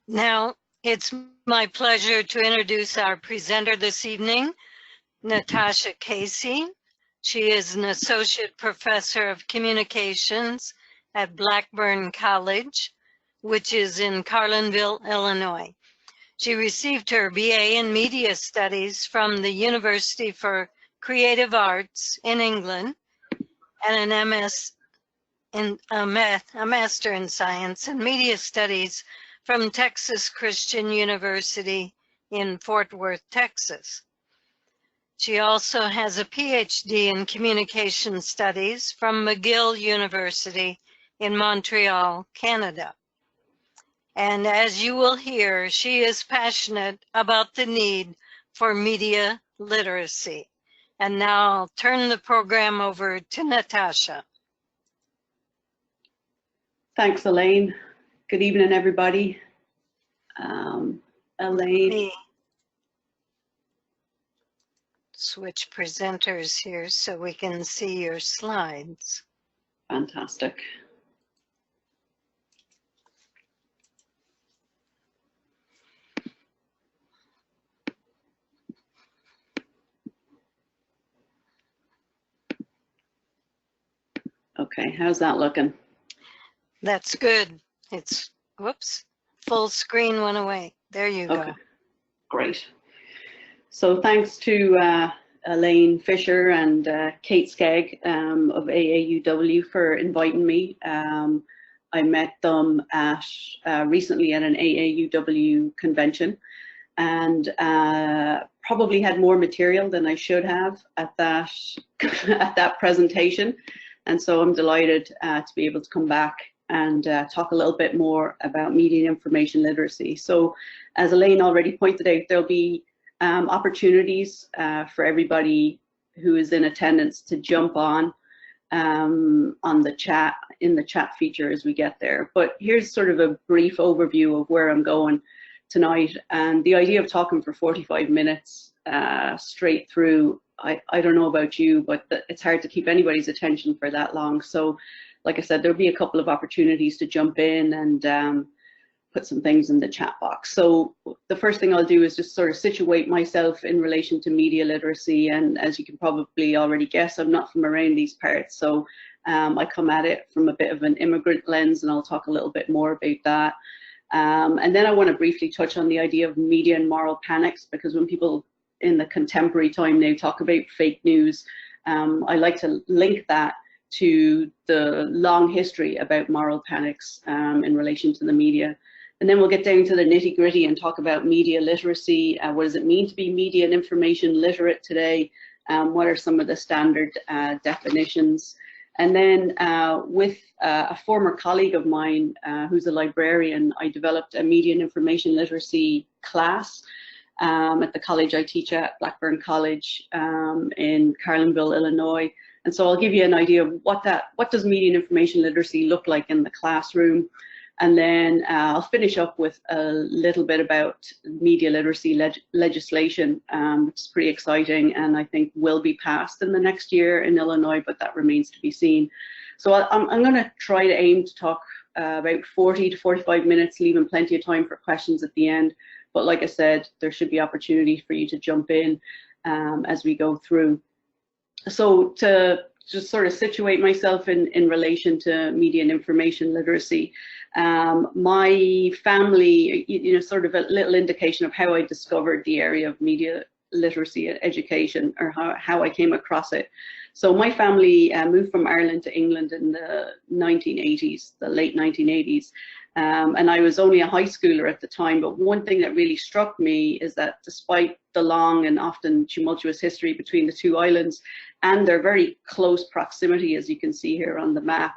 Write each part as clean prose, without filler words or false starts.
Now, it's my pleasure to introduce our presenter this evening, Natasha Casey. She is an associate professor of communications at Blackburn College, which is in Carlinville, Illinois. She received her BA in Media Studies from the University for Creative Arts in England and an MS in a Master in Science and Media Studies from Texas Christian University in Fort Worth, Texas. She also has a PhD in Communication Studies from McGill University in Montreal, Canada. And as you will hear, she is passionate about the need for media literacy. And now I'll turn the program over to Natasha. Thanks, Elaine. Good evening, everybody. Elaine. Switch presenters here so we can see your slides. Fantastic. Okay, how's that looking? That's good. It's, whoops, full screen went away. There you go. Great. So thanks to Elaine Fisher and Kate Skegg of AAUW for inviting me. I met them at recently at an AAUW convention, and probably had more material than I should have at that at that presentation. And so I'm delighted to be able to come back and talk a little bit more about media and information literacy. So as Elaine already pointed out, there'll be opportunities for everybody who is in attendance to jump on the chat, in the chat feature as we get there. But here's sort of a brief overview of where I'm going tonight. And the idea of talking for 45 minutes straight through, I don't know about you, but it's hard to keep anybody's attention for that long. So like I said, there'll be a couple of opportunities to jump in and put some things in the chat box. So the first thing I'll do is just sort of situate myself in relation to media literacy. And as you can probably already guess, I'm not from around these parts. So I come at it from a bit of an immigrant lens, and I'll talk a little bit more about that. And then I want to briefly touch on the idea of media and moral panics, because when people in the contemporary time now talk about fake news, I like to link that to the long history about moral panics in relation to the media. And then we'll get down to the nitty-gritty and talk about media literacy. What does it mean to be media and information literate today? What are some of the standard definitions? And then with a former colleague of mine who's a librarian, I developed a media and information literacy class at the college I teach at, Blackburn College in Carlinville, Illinois. And so I'll give you an idea of what does media and information literacy look like in the classroom. And then I'll finish up with a little bit about media literacy legislation, which is pretty exciting and I think will be passed in the next year in Illinois, but that remains to be seen. So I'm going to try to aim to talk about 40 to 45 minutes, leaving plenty of time for questions at the end. But like I said, there should be opportunity for you to jump in as we go through. So to just sort of situate myself in relation to media and information literacy, my family, sort of a little indication of how I discovered the area of media literacy education, or how I came across it. So my family moved from Ireland to England in the 1980s, the late 1980s. And I was only a high schooler at the time, but one thing that really struck me is that despite the long and often tumultuous history between the two islands and their very close proximity, as you can see here on the map,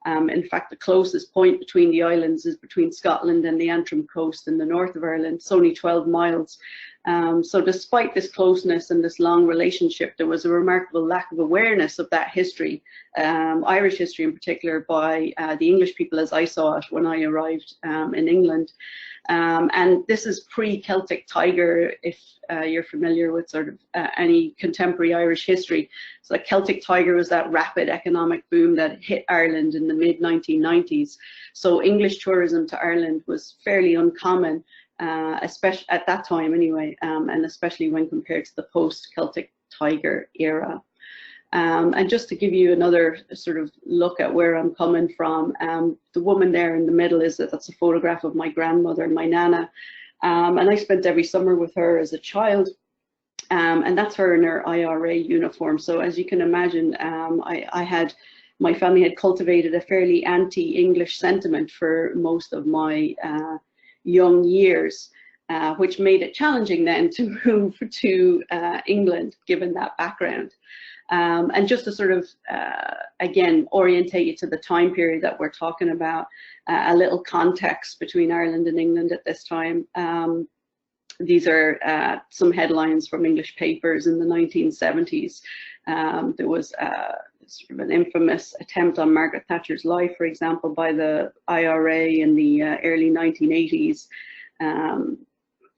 in fact, the closest point between the islands is between Scotland and the Antrim coast in the north of Ireland. It's only 12 miles. So despite this closeness and this long relationship, there was a remarkable lack of awareness of that history, Irish history in particular, by the English people as I saw it when I arrived in England. And this is pre-Celtic Tiger, if you're familiar with sort of any contemporary Irish history. So the Celtic Tiger was that rapid economic boom that hit Ireland in the mid-1990s. So English tourism to Ireland was fairly uncommon, especially at that time anyway, and especially when compared to the post-Celtic Tiger era. And just to give you another sort of look at where I'm coming from, the woman there in the middle that's a photograph of my grandmother, my Nana, and I spent every summer with her as a child, and that's her in her IRA uniform. So as you can imagine, my family had cultivated a fairly anti-English sentiment for most of my young years, which made it challenging then to move to England, given that background. And just to sort of, again, orientate you to the time period that we're talking about, a little context between Ireland and England at this time. These are some headlines from English papers in the 1970s. There was sort of an infamous attempt on Margaret Thatcher's life, for example, by the IRA in the early 1980s.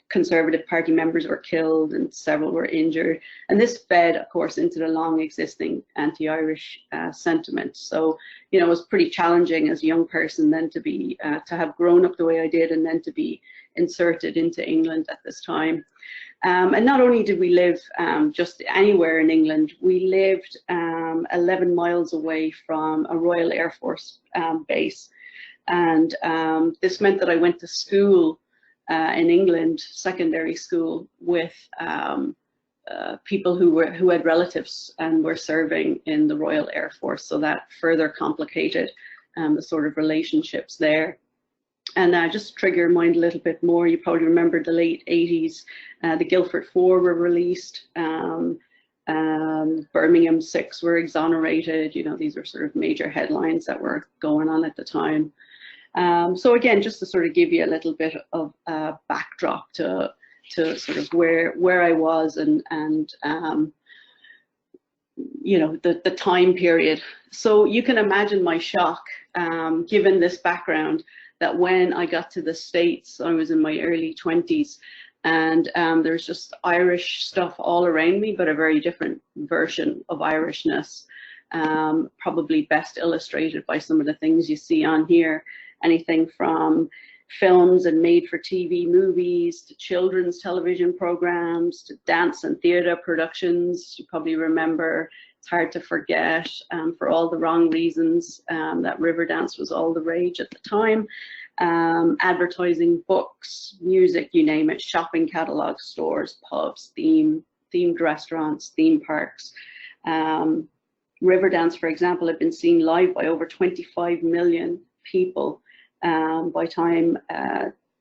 Conservative Party members were killed and several were injured. And this fed, of course, into the long existing anti-Irish sentiment. So, you know, it was pretty challenging as a young person then to be, to have grown up the way I did and then to be inserted into England at this time. And not only did we live just anywhere in England, we lived 11 miles away from a Royal Air Force base. And this meant that I went to school in England, secondary school, with people who had relatives and were serving in the Royal Air Force. So that further complicated the sort of relationships there. And just to trigger your mind a little bit more, you probably remember the late 80s, the Guildford Four were released, Birmingham Six were exonerated. You know, these were sort of major headlines that were going on at the time. So again, just to sort of give you a little bit of a backdrop to sort of where I was and you know, the time period. So you can imagine my shock, given this background, that when I got to the States, I was in my early 20s, and there's just Irish stuff all around me, but a very different version of Irishness, probably best illustrated by some of the things you see on here. Anything from films and made-for-TV movies to children's television programs to dance and theatre productions. You probably remember It's Hard to Forget, for all the wrong reasons, that Riverdance was all the rage at the time. Advertising, books, music, you name it, shopping catalogs, stores, pubs, themed restaurants, theme parks. Riverdance, for example, had been seen live by over 25 million people. By the time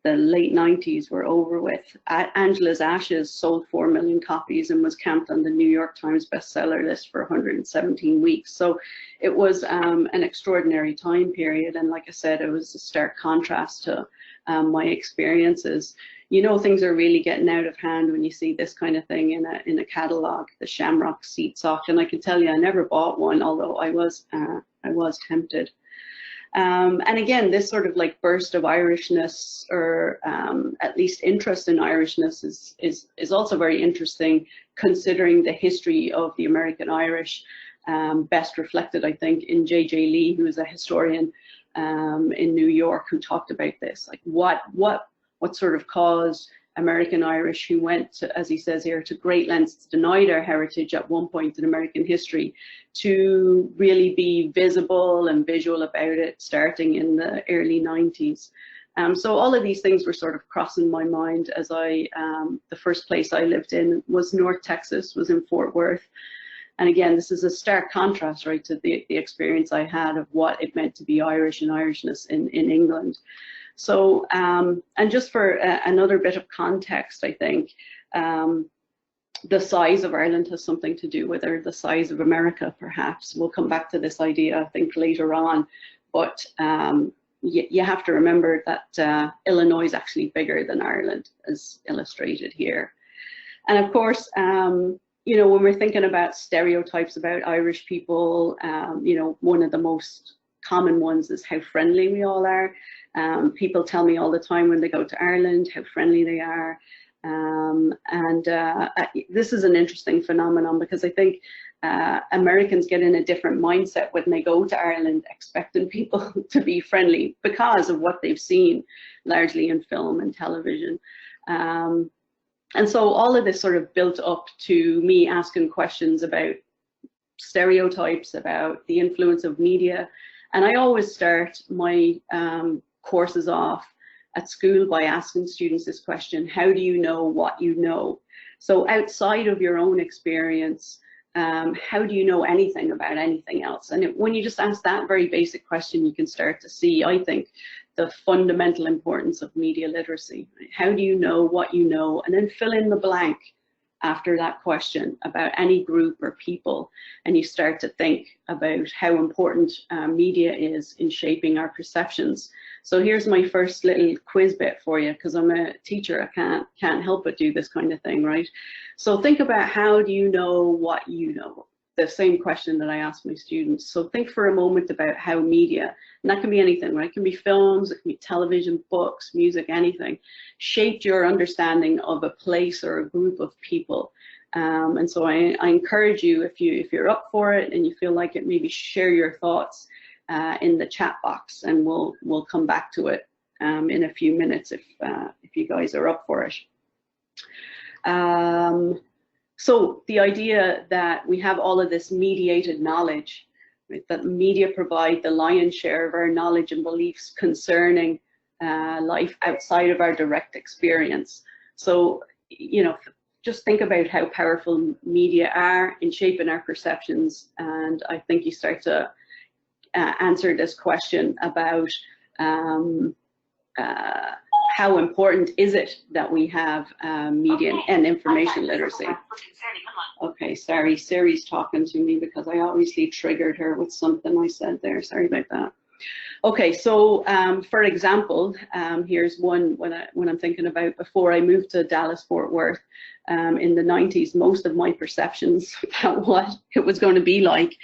the late 90s were over with. Angela's Ashes sold 4 million copies and was camped on the New York Times bestseller list for 117 weeks. So it was an extraordinary time period. And like I said, it was a stark contrast to my experiences. You know, things are really getting out of hand when you see this kind of thing in a catalogue, the Shamrock seat sock. And I can tell you, I never bought one, although I was tempted. And again, this sort of like burst of Irishness, or at least interest in Irishness, is also very interesting, considering the history of the American Irish, best reflected, I think, in J.J. Lee, who is a historian in New York, who talked about this, like what sort of caused American Irish, who went to, as he says here, to great lengths to deny their heritage at one point in American history, to really be visible and visual about it starting in the early 90s. So all of these things were sort of crossing my mind as the first place I lived in was North Texas, was in Fort Worth. And again, this is a stark contrast, right, to the experience I had of what it meant to be Irish and Irishness in England. So, and just for another bit of context, I think, the size of Ireland has something to do with it, or the size of America, perhaps. We'll come back to this idea, I think, later on. But you have to remember that Illinois is actually bigger than Ireland, as illustrated here. And of course, you know, when we're thinking about stereotypes about Irish people, you know, one of the most common ones is how friendly we all are. People tell me all the time when they go to Ireland how friendly they are. This is an interesting phenomenon because I think Americans get in a different mindset when they go to Ireland expecting people to be friendly because of what they've seen largely in film and television. And so all of this sort of built up to me asking questions about stereotypes, about the influence of media. And I always start my courses off at school by asking students this question: how do you know what you know? So outside of your own experience, how do you know anything about anything else? And when you just ask that very basic question, you can start to see, I think, the fundamental importance of media literacy. How do you know what you know? And then fill in the blank after that question about any group or people, and you start to think about how important media is in shaping our perceptions. So here's my first little quiz bit for you, because I'm a teacher, I can't help but do this kind of thing, right? So think about, how do you know what you know? The same question that I ask my students. So think for a moment about how media, and that can be anything, right? It can be films, it can be television, books, music, anything, shaped your understanding of a place or a group of people. And so I encourage you, if you're up for it and you feel like it, maybe share your thoughts in the chat box, and we'll come back to it in a few minutes if you guys are up for it. So the idea that we have all of this mediated knowledge, right, that media provide the lion's share of our knowledge and beliefs concerning life outside of our direct experience. So, you know, just think about how powerful media are in shaping our perceptions, and I think you start to answer this question about how important is it that we have media and information literacy. Okay, sorry, Siri's talking to me because I obviously triggered her with something I said there. Sorry about that. Okay, so for example, here's one when I'm thinking about before I moved to Dallas-Fort Worth in the 90s. Most of my perceptions about what it was going to be like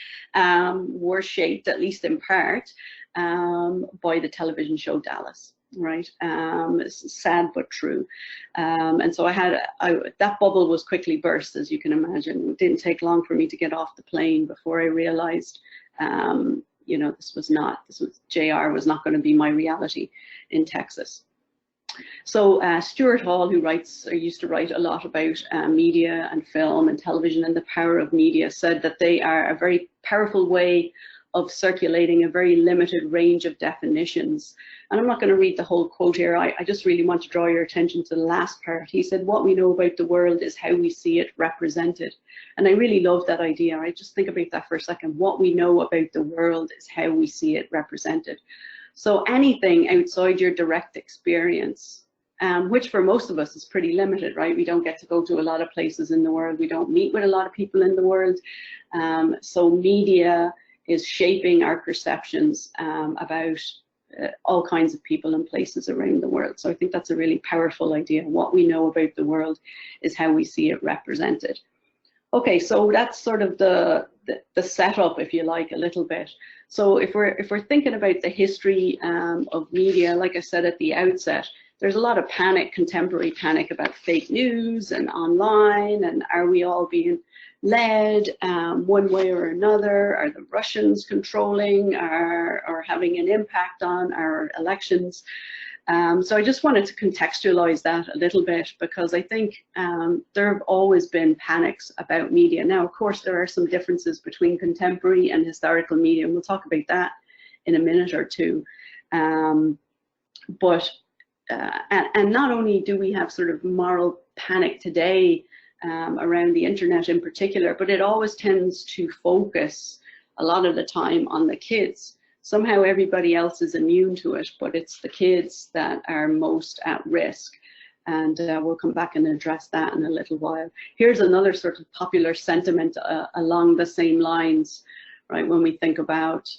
were shaped, at least in part, by the television show Dallas. Right, it's sad but true. And so that bubble was quickly burst, as you can imagine. It didn't take long for me to get off the plane before I realized, you know, JR was not going to be my reality in Texas. So Stuart Hall, who used to write a lot about media and film and television and the power of media, said that they are a very powerful way of circulating a very limited range of definitions. And I'm not going to read the whole quote here. I just really want to draw your attention to the last part. He said, what we know about the world is how we see it represented. And I really love that idea. I just think about that for a second. What we know about the world is how we see it represented. So anything outside your direct experience, which for most of us is pretty limited, right? We don't get to go to a lot of places in the world. We don't meet with a lot of people in the world. So media is shaping our perceptions about all kinds of people and places around the world. So I think that's a really powerful idea. What we know about the world is how we see it represented. Okay, so that's sort of the setup, if you like, a little bit. So if we're thinking about the history of media, like I said at the outset, there's a lot of panic, contemporary panic about fake news and online, and are we all being led one way or another? Are the Russians controlling or having an impact on our elections? So I just wanted to contextualize that a little bit, because I think there have always been panics about media. Now, of course, there are some differences between contemporary and historical media, and we'll talk about that in a minute or two. And not only do we have sort of moral panic today around the internet in particular, but it always tends to focus a lot of the time on the kids. Somehow everybody else is immune to it, but it's the kids that are most at risk. And we'll come back and address that in a little while. Here's another sort of popular sentiment along the same lines, right? When we think about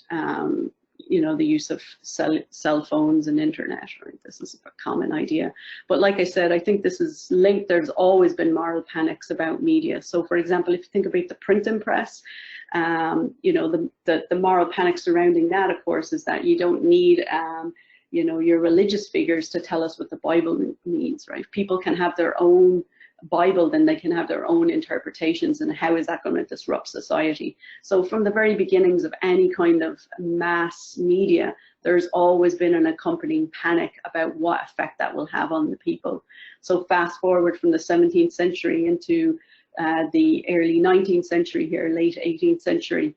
you know, the use of cell phones and internet, right? This is a common idea. But like I said, I think this is linked. There's always been moral panics about media. So for example, if you think about the printing press, you know, the moral panic surrounding that, of course, is that you don't need, you know, your religious figures to tell us what the Bible means, right? People can have their own Bible, then they can have their own interpretations, and how is that going to disrupt society? So from the very beginnings of any kind of mass media, there's always been an accompanying panic about what effect that will have on the people. So fast forward from the 17th century into the early 19th century here, late 18th century,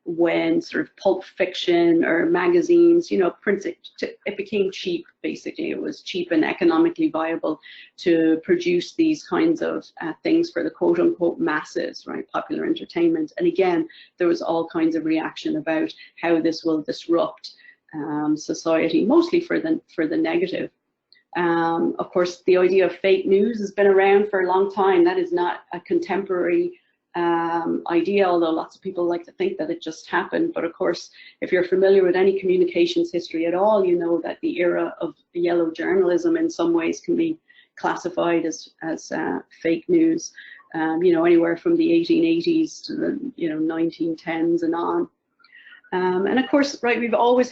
when sort of pulp fiction or magazines, you know, printed, it became cheap, basically. It was cheap and economically viable to produce these kinds of things for the quote unquote masses, right, popular entertainment. And again, there was all kinds of reaction about how this will disrupt society, mostly for the negative. Of course, the idea of fake news has been around for a long time. That is not a contemporary idea, although lots of people like to think that it just happened. But of course, if you're familiar with any communications history at all, you know that the era of yellow journalism in some ways can be classified as fake news. You know, anywhere from the 1880s to the 1910s and on. And of course, right, we've always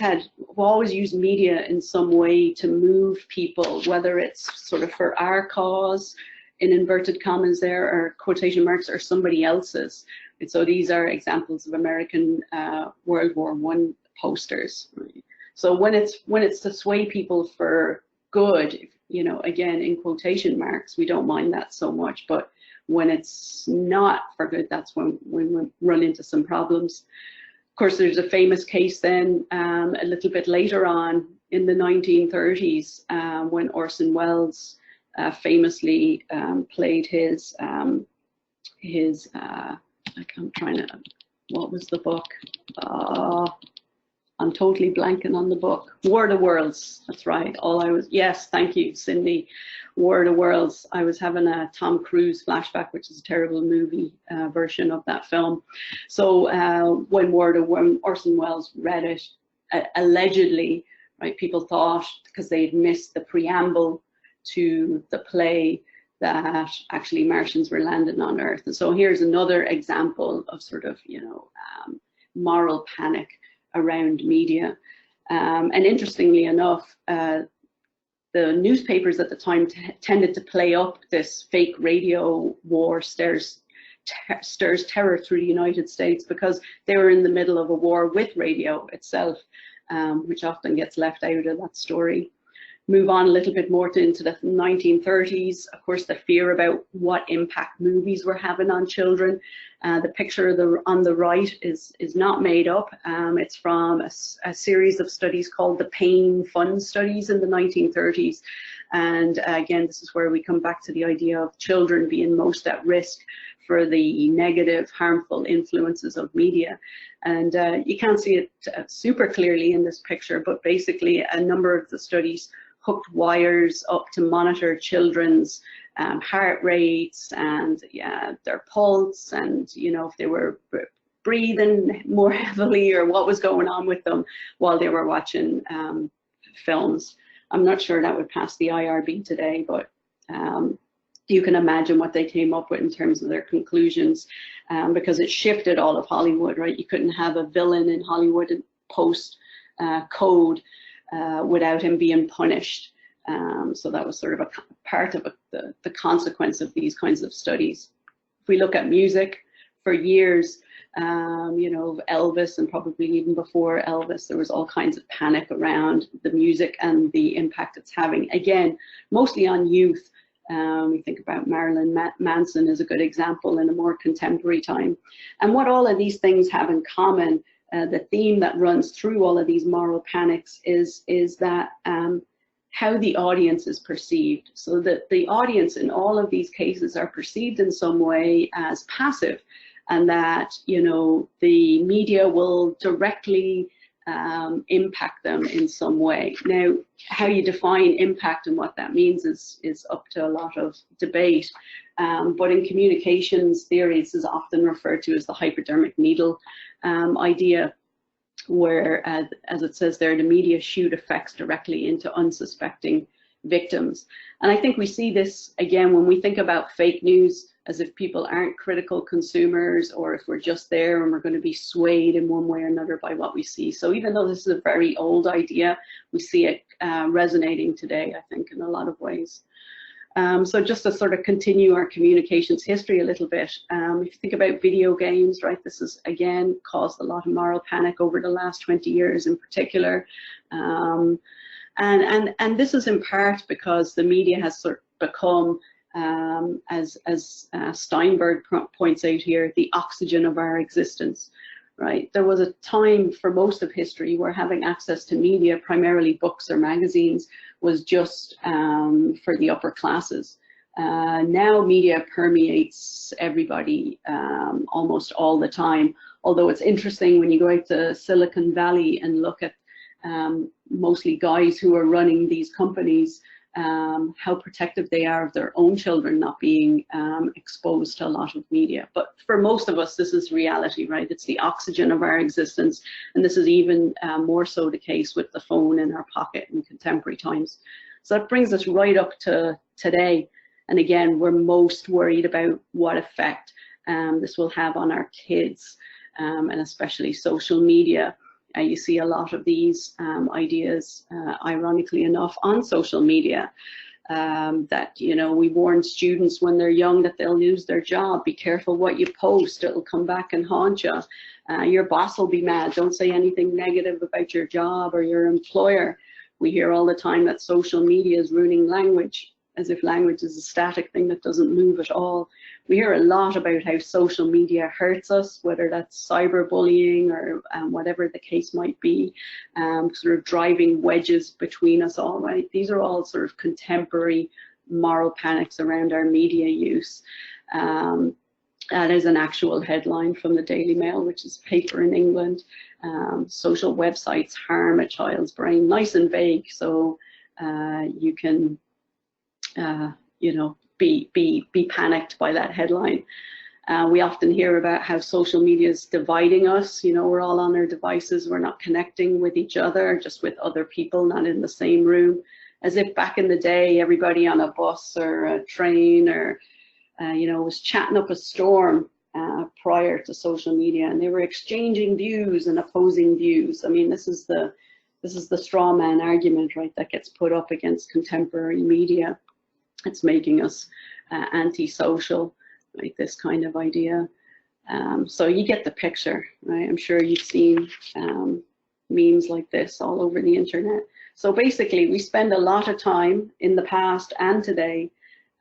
used media in some way to move people, whether it's sort of for our cause, in inverted commas there, or quotation marks, or somebody else's. And so these are examples of American World War I posters. Right? So when it's to sway people for good, you know, again, in quotation marks, we don't mind that so much. But when it's not for good, that's when we run into some problems. Of course, there's a famous case then a little bit later on in the 1930s when Orson Welles famously played his I'm trying to, what was the book? I'm totally blanking on the book. War of the Worlds, that's right. Yes, thank you, Cindy. War of the Worlds. I was having a Tom Cruise flashback, which is a terrible movie version of that film. So when Orson Welles read it, allegedly, right, people thought, because they had missed the preamble to the play, that actually Martians were landing on Earth. And so here's another example of sort of, you know, moral panic around media. And interestingly enough, the newspapers at the time tended to play up this fake radio war stirs terror through the United States, because they were in the middle of a war with radio itself, which often gets left out of that story. Move on a little bit more into the 1930s. Of course, the fear about what impact movies were having on children. The picture on the right is not made up. It's from a series of studies called the Pain Fun Studies in the 1930s. And again, this is where we come back to the idea of children being most at risk for the negative, harmful influences of media. And you can't see it super clearly in this picture, but basically a number of the studies hooked wires up to monitor children's heart rates and their pulse, and you know, if they were breathing more heavily or what was going on with them while they were watching films. I'm not sure that would pass the IRB today, but you can imagine what they came up with in terms of their conclusions, because it shifted all of Hollywood, right? You couldn't have a villain in Hollywood and post code without him being punished. So that was sort of a part of the consequence of these kinds of studies. If we look at music, for years, you know, Elvis, and probably even before Elvis, there was all kinds of panic around the music and the impact it's having. Again, mostly on youth. We think about Marilyn Manson as a good example in a more contemporary time. And what all of these things have in common, the theme that runs through all of these moral panics is that how the audience is perceived. So that the audience in all of these cases are perceived in some way as passive, and that, you know, the media will directly impact them in some way. Now, how you define impact and what that means is up to a lot of debate. But in communications theory, this is often referred to as the hypodermic needle idea, where, as it says there, the media shoot effects directly into unsuspecting victims. And I think we see this again when we think about fake news, as if people aren't critical consumers, or if we're just there and we're going to be swayed in one way or another by what we see. So even though this is a very old idea, we see it resonating today, I think, in a lot of ways. So just to sort of continue our communications history a little bit, if you think about video games, right, this has again caused a lot of moral panic over the last 20 years in particular. And this is in part because the media has sort of become, as Steinberg points out here, the oxygen of our existence, right? There was a time for most of history where having access to media, primarily books or magazines, was just for the upper classes. Now media permeates everybody almost all the time, although it's interesting when you go out to Silicon Valley and look at mostly guys who are running these companies, how protective they are of their own children not being exposed to a lot of media. But for most of us, this is reality, right? It's the oxygen of our existence, and this is even more so the case with the phone in our pocket in contemporary times. So that brings us right up to today. And again, we're most worried about what effect this will have on our kids, and especially social media. You see a lot of these ideas, ironically enough, on social media, that, you know, we warn students when they're young that they'll lose their job. Be careful what you post, it'll come back and haunt you. Your boss will be mad. Don't say anything negative about your job or your employer. We hear all the time that social media is ruining language, as if language is a static thing that doesn't move at all. We hear a lot about how social media hurts us, whether that's cyberbullying or whatever the case might be, sort of driving wedges between us all, right? These are all sort of contemporary moral panics around our media use. That is an actual headline from the Daily Mail, which is a paper in England. Social websites harm a child's brain. Nice and vague, so you can you know, be panicked by that headline. We often hear about how social media is dividing us. You know, we're all on our devices. We're not connecting with each other, just with other people, not in the same room. As if back in the day, everybody on a bus or a train or, you know, was chatting up a storm prior to social media, and they were exchanging views and opposing views. I mean, this is the straw man argument, right, that gets put up against contemporary media. It's making us antisocial, like this kind of idea. So you get the picture, right? I'm sure you've seen memes like this all over the internet. So basically, we spend a lot of time in the past and today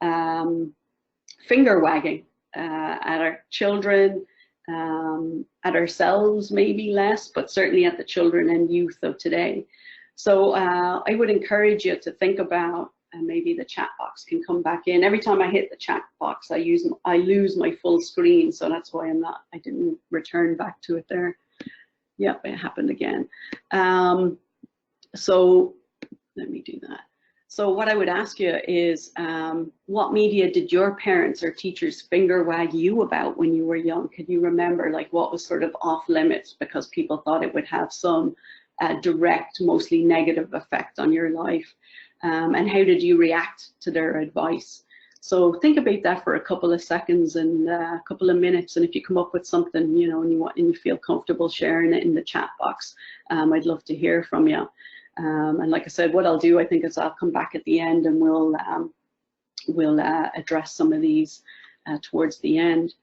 finger wagging at our children, at ourselves, maybe less, but certainly at the children and youth of today. So I would encourage you to think about, and maybe the chat box can come back in. Every time I hit the chat box, I lose my full screen, so that's why I didn't return back to it there. Yep, it happened again. So let me do that. So what I would ask you is, what media did your parents or teachers finger wag you about when you were young? Could you remember, like, what was sort of off limits because people thought it would have some direct, mostly negative effect on your life? And how did you react to their advice? So think about that for a couple of seconds and a couple of minutes, and if you come up with something, you know, and you feel comfortable sharing it in the chat box, I'd love to hear from you. And like I said, what I'll do, I think, is I'll come back at the end and we'll address some of these towards the end.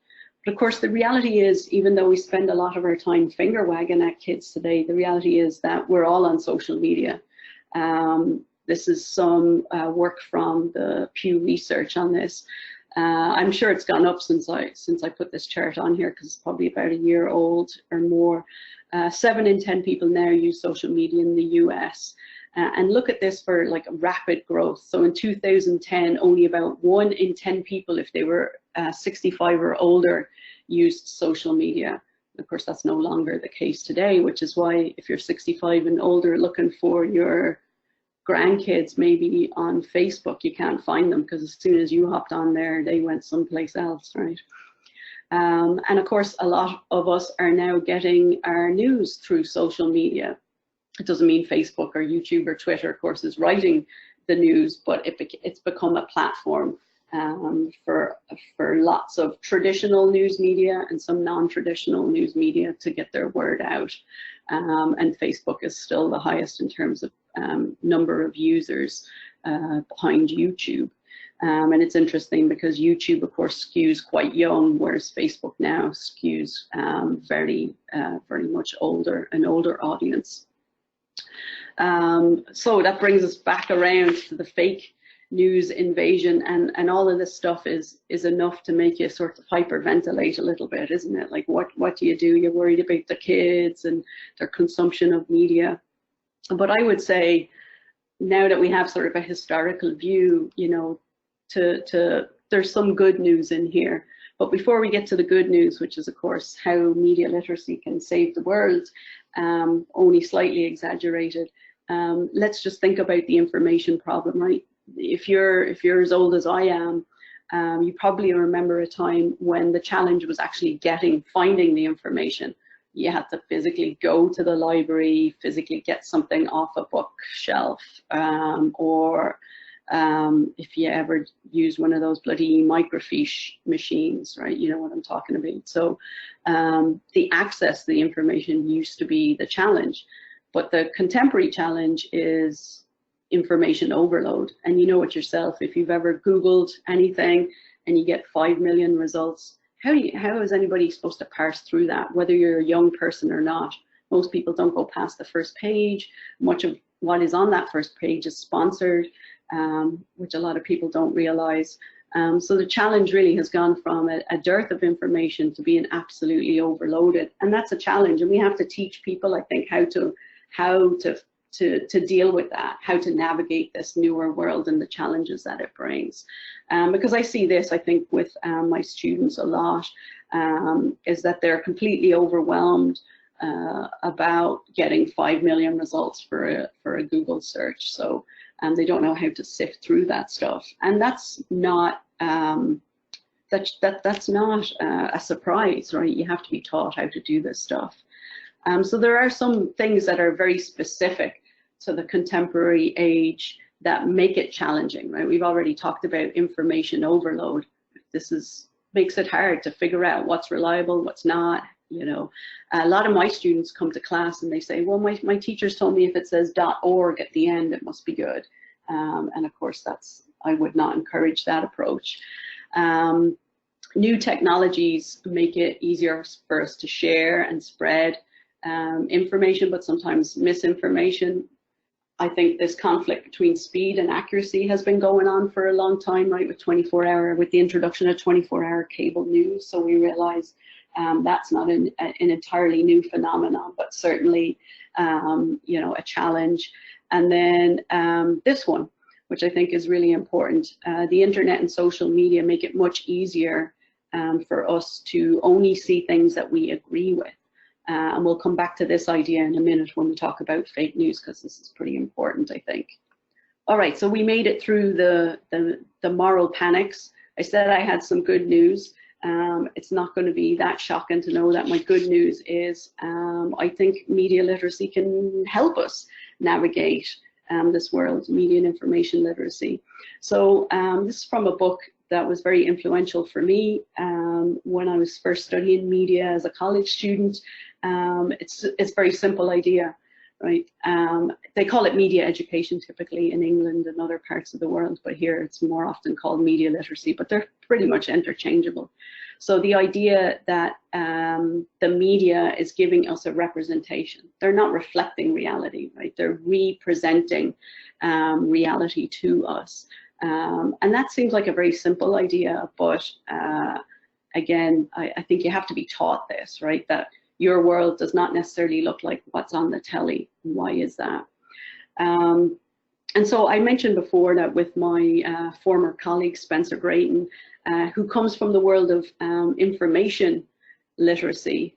But of course, the reality is, even though we spend a lot of our time finger wagging at kids today, the reality is that we're all on social media. This is some work from the Pew Research on this. I'm sure it's gone up since I put this chart on here, because it's probably about a year old or more. 7 in 10 people now use social media in the US. And look at this for like rapid growth. So in 2010, only about 1 in 10 people, if they were 65 or older, used social media. Of course, that's no longer the case today, which is why if you're 65 and older looking for your grandkids maybe on Facebook, you can't find them, because as soon as you hopped on there, they went someplace else, right? And of course, a lot of us are now getting our news through social media. It doesn't mean Facebook or YouTube or Twitter, of course, is writing the news, but it's become a platform for lots of traditional news media and some non-traditional news media to get their word out. And Facebook is still the highest in terms of number of users behind YouTube. And it's interesting because YouTube, of course, skews quite young, whereas Facebook now skews very much an older audience. So that brings us back around to the fake news invasion, and all of this stuff is enough to make you sort of hyperventilate a little bit, isn't it? Like, what do? You're worried about the kids and their consumption of media. But I would say, now that we have sort of a historical view, you know, there's some good news in here. But before we get to the good news, which is of course how media literacy can save the world, only slightly exaggerated, let's just think about the information problem, right? If you're as old as I am, you probably remember a time when the challenge was actually finding the information. You had to physically go to the library, physically get something off a bookshelf, or if you ever use one of those bloody microfiche machines, right? You know what I'm talking about. So the access to the information used to be the challenge, but the contemporary challenge is information overload. And you know it yourself, if you've ever Googled anything and you get 5 million results, how is anybody supposed to parse through that, whether you're a young person or not? Most people don't go past the first page. Much of what is on that first page is sponsored, which a lot of people don't realize. So the challenge really has gone from a dearth of information to being absolutely overloaded, and that's a challenge. And we have to teach people, I think, how to deal with that, how to navigate this newer world and the challenges that it brings. Because I see this, I think, with my students a lot, is that they're completely overwhelmed about getting 5 million results for a Google search. So they don't know how to sift through that stuff, and that's not that's not a surprise, right? You have to be taught how to do this stuff. So there are some things that are very specific to the contemporary age that make it challenging, right? We've already talked about information overload. This makes it hard to figure out what's reliable, what's not. You know, a lot of my students come to class and they say, well, my teachers told me if it says .org at the end, it must be good. And of course, I would not encourage that approach. New technologies make it easier for us to share and spread information, but sometimes misinformation. I think this conflict between speed and accuracy has been going on for a long time, right? With the introduction of 24-hour cable news. So we realize that's not an entirely new phenomenon, but certainly, you know, a challenge. And then this one, which I think is really important, the internet and social media make it much easier for us to only see things that we agree with. And we'll come back to this idea in a minute when we talk about fake news, because this is pretty important, I think. All right, so we made it through the moral panics. I said I had some good news. It's not going to be that shocking to know that my good news is I think media literacy can help us navigate this world, media and information literacy. So this is from a book that was very influential for me when I was first studying media as a college student. It's a very simple idea, right? They call it media education typically in England and other parts of the world, but here it's more often called media literacy, but they're pretty much interchangeable. So the idea that the media is giving us a representation. They're not reflecting reality, right? They're representing reality to us. And that seems like a very simple idea, but again, I think you have to be taught this, right? That your world does not necessarily look like what's on the telly. Why is that? And so I mentioned before that with my former colleague, Spencer Grayton, who comes from the world of information literacy,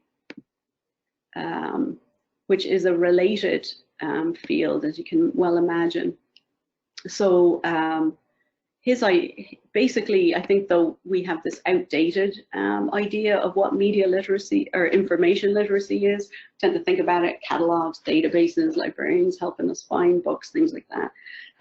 which is a related field, as you can well imagine. So basically, I think though we have this outdated idea of what media literacy or information literacy is. We tend to think about it, catalogs, databases, librarians helping us find books, things like that.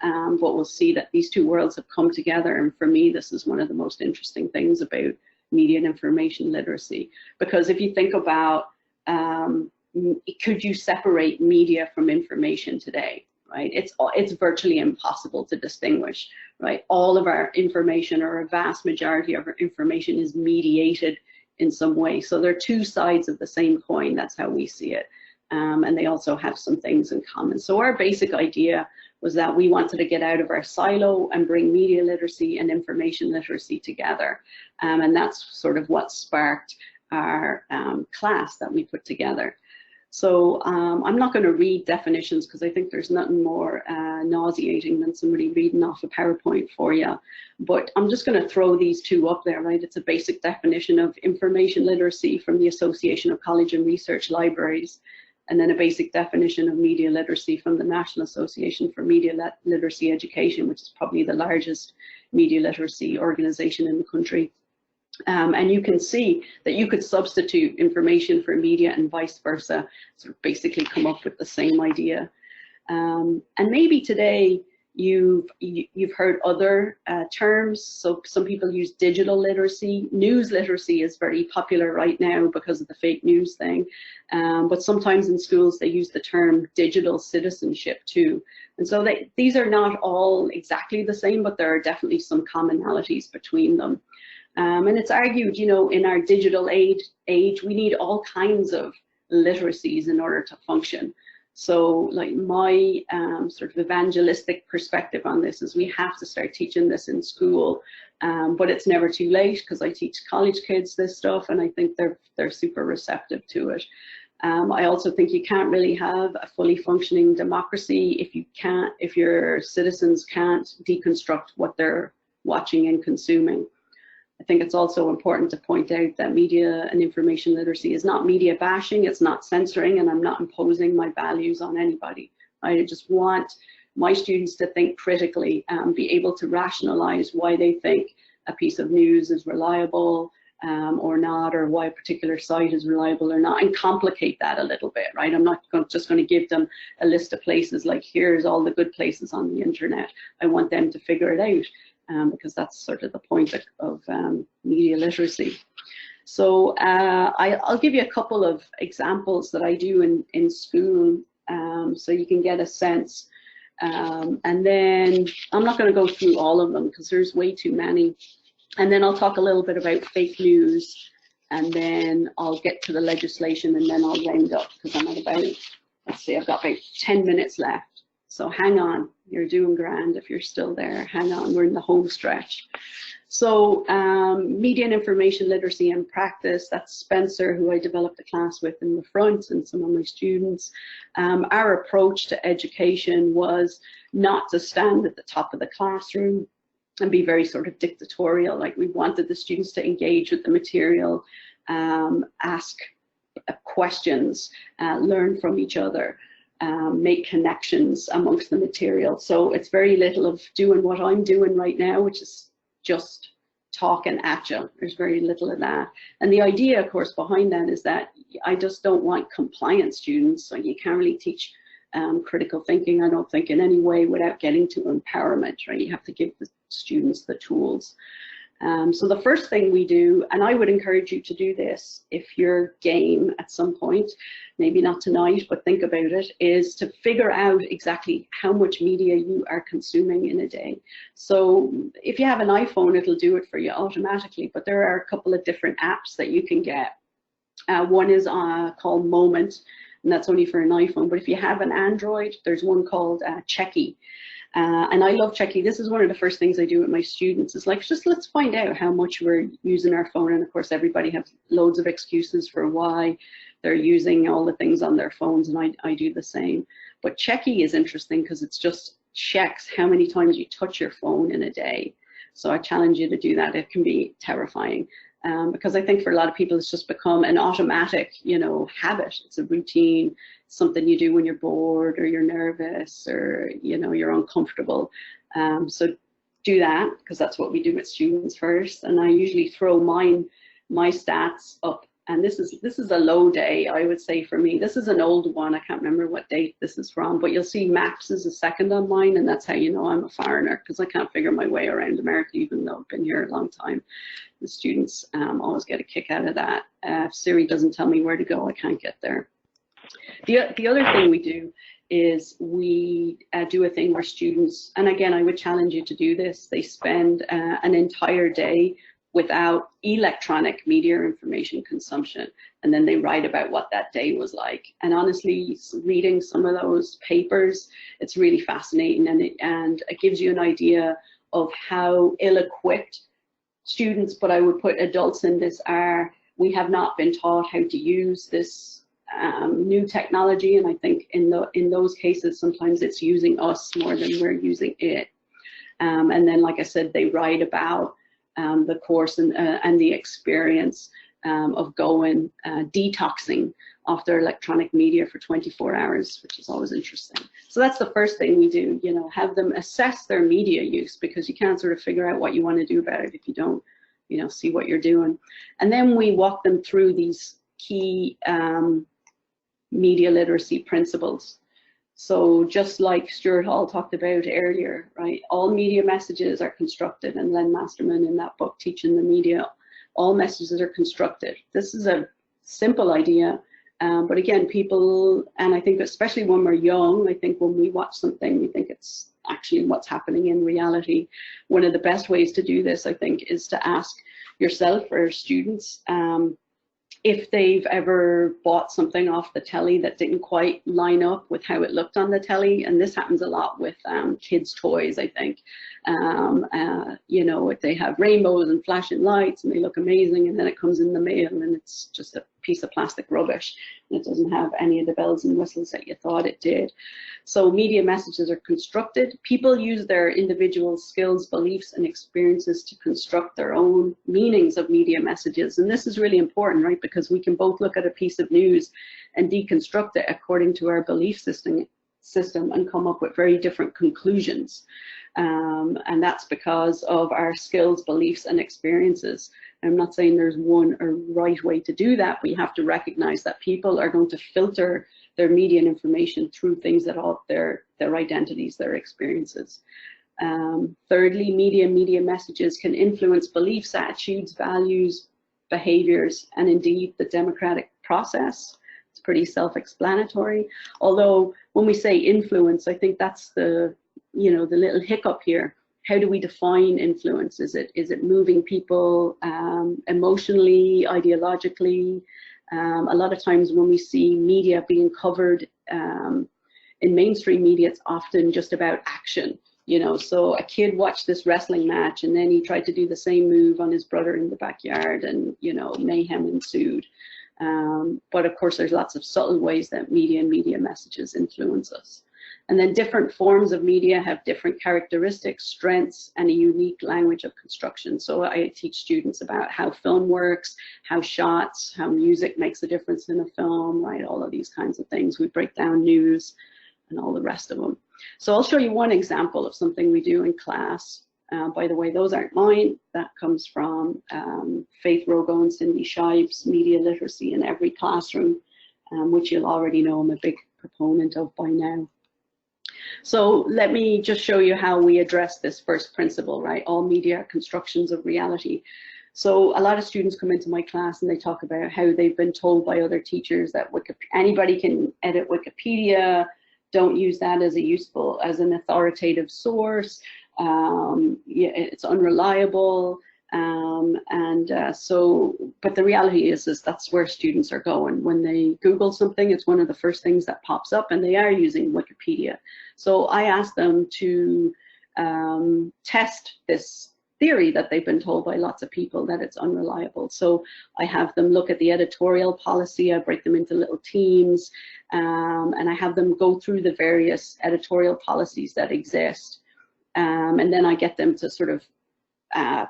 But we'll see that these two worlds have come together, and for me, this is one of the most interesting things about media and information literacy. Because if you think about, could you separate media from information today? Right, it's virtually impossible to distinguish. Right, all of our information, or a vast majority of our information, is mediated in some way. So they're two sides of the same coin. That's how we see it, and they also have some things in common. So our basic idea was that we wanted to get out of our silo and bring media literacy and information literacy together, and that's sort of what sparked our class that we put together. So I'm not going to read definitions because I think there's nothing more nauseating than somebody reading off a PowerPoint for you. But I'm just going to throw these two up there, right? It's a basic definition of information literacy from the Association of College and Research Libraries, and then a basic definition of media literacy from the National Association for Media Literacy Education, which is probably the largest media literacy organization in the country. And you can see that you could substitute information for media and vice versa, sort of basically come up with the same idea. And maybe today you've heard other terms. So some people use digital literacy. News literacy is very popular right now because of the fake news thing. But sometimes in schools they use the term digital citizenship too. And so these are not all exactly the same, but there are definitely some commonalities between them. And it's argued, you know, in our digital age, we need all kinds of literacies in order to function. So like my sort of evangelistic perspective on this is we have to start teaching this in school, but it's never too late because I teach college kids this stuff and I think they're super receptive to it. I also think you can't really have a fully functioning democracy if your citizens can't deconstruct what they're watching and consuming. I think it's also important to point out that media and information literacy is not media bashing, it's not censoring, and I'm not imposing my values on anybody. I just want my students to think critically, be able to rationalize why they think a piece of news is reliable or not, or why a particular site is reliable or not, and complicate that a little bit, right? I'm not just going to give them a list of places like here's all the good places on the internet. I want them to figure it out. Because that's sort of the point of media literacy. So I'll give you a couple of examples that I do in school so you can get a sense. And then I'm not going to go through all of them because there's way too many. And then I'll talk a little bit about fake news, and then I'll get to the legislation, and then I'll round up because I'm at about, let's see, I've got about 10 minutes left. So hang on, you're doing grand if you're still there. Hang on, we're in the home stretch. So media and information literacy and practice, that's Spencer, who I developed a class with in the front, and some of my students. Our approach to education was not to stand at the top of the classroom and be very sort of dictatorial. Like, we wanted the students to engage with the material, ask questions, learn from each other. Make connections amongst the material. So it's very little of doing what I'm doing right now, which is just talking at you. There's very little of that. And the idea, of course, behind that is that I just don't want compliant students. So you can't really teach critical thinking, I don't think, in any way without getting to empowerment, right? You have to give the students the tools. So the first thing we do, and I would encourage you to do this if you're game at some point, maybe not tonight, but think about it, is to figure out exactly how much media you are consuming in a day. So if you have an iPhone, it'll do it for you automatically, but there are a couple of different apps that you can get. One is called Moment, and that's only for an iPhone, but if you have an Android, there's one called Checky. And I love Checky. This is one of the first things I do with my students. It's like, just let's find out how much we're using our phone. And of course, everybody has loads of excuses for why they're using all the things on their phones, and I do the same. But Checky is interesting because it just checks how many times you touch your phone in a day. So I challenge you to do that. It can be terrifying. Because I think for a lot of people, it's just become an automatic, you know, habit. It's a routine, something you do when you're bored or you're nervous or, you know, you're uncomfortable. So do that, because that's what we do with students first. And I usually throw my stats up. And this is a low day, I would say, for me. This is an old one. I can't remember what date this is from, but you'll see maps is a second on mine, and that's how you know I'm a foreigner, because I can't figure my way around America, even though I've been here a long time. The students always get a kick out of that. If Siri doesn't tell me where to go, I can't get there. The other thing we do is we do a thing where students, and again, I would challenge you to do this, they spend an entire day without electronic media information consumption, and then they write about what that day was like. And honestly, reading some of those papers, it's really fascinating, and it gives you an idea of how ill-equipped students, but I would put adults in this, are. We have not been taught how to use this new technology, and I think in those cases sometimes it's using us more than we're using it. And then, like I said, they write about the course and the experience of going detoxing off their electronic media for 24 hours, which is always interesting. So that's the first thing we do, you know, have them assess their media use, because you can't sort of figure out what you want to do about it if you don't, you know, see what you're doing. And then we walk them through these key media literacy principles. So just like Stuart Hall talked about earlier, right, all media messages are constructed, and Len Masterman in that book, Teaching the Media, all messages are constructed. This is a simple idea, but again, people, and I think especially when we're young, I think when we watch something, we think it's actually what's happening in reality. One of the best ways to do this, I think, is to ask yourself or students if they've ever bought something off the telly that didn't quite line up with how it looked on the telly. And this happens a lot with kids' toys, I think. You know, if they have rainbows and flashing lights and they look amazing, and then it comes in the mail and it's just a piece of plastic rubbish, and it doesn't have any of the bells and whistles that you thought it did. So media messages are constructed. People use their individual skills, beliefs, and experiences to construct their own meanings of media messages. And this is really important, right? Because we can both look at a piece of news and deconstruct it according to our belief system and come up with very different conclusions. And that's because of our skills, beliefs, and experiences. I'm not saying there's one or right way to do that, but you have to recognize that people are going to filter their media and information through things that are their identities, their experiences. Thirdly, media messages can influence beliefs, attitudes, values, behaviors, and indeed the democratic process. It's pretty self-explanatory. Although when we say influence, I think that's the, you know, the little hiccup here. How do we define influence? Is it moving people emotionally, ideologically? A lot of times when we see media being covered in mainstream media, it's often just about action. You know, so a kid watched this wrestling match and then he tried to do the same move on his brother in the backyard, and, you know, mayhem ensued. But of course, there's lots of subtle ways that media and media messages influence us. And then different forms of media have different characteristics, strengths, and a unique language of construction. So I teach students about how film works, how shots, how music makes a difference in a film, right? All of these kinds of things. We break down news and all the rest of them. So I'll show you one example of something we do in class. By the way, those aren't mine. That comes from Faith Rogo and Cindy Shibe's Media Literacy in Every Classroom, which you'll already know I'm a big proponent of by now. So let me just show you how we address this first principle, right? All media are constructions of reality. So a lot of students come into my class and they talk about how they've been told by other teachers that anybody can edit Wikipedia, don't use that as as an authoritative source, yeah, it's unreliable. But the reality is that's where students are going. When they Google something, it's one of the first things that pops up, and they are using Wikipedia. So I ask them to test this theory that they've been told by lots of people that it's unreliable. So I have them look at the editorial policy, I break them into little teams, and I have them go through the various editorial policies that exist. And then I get them to sort of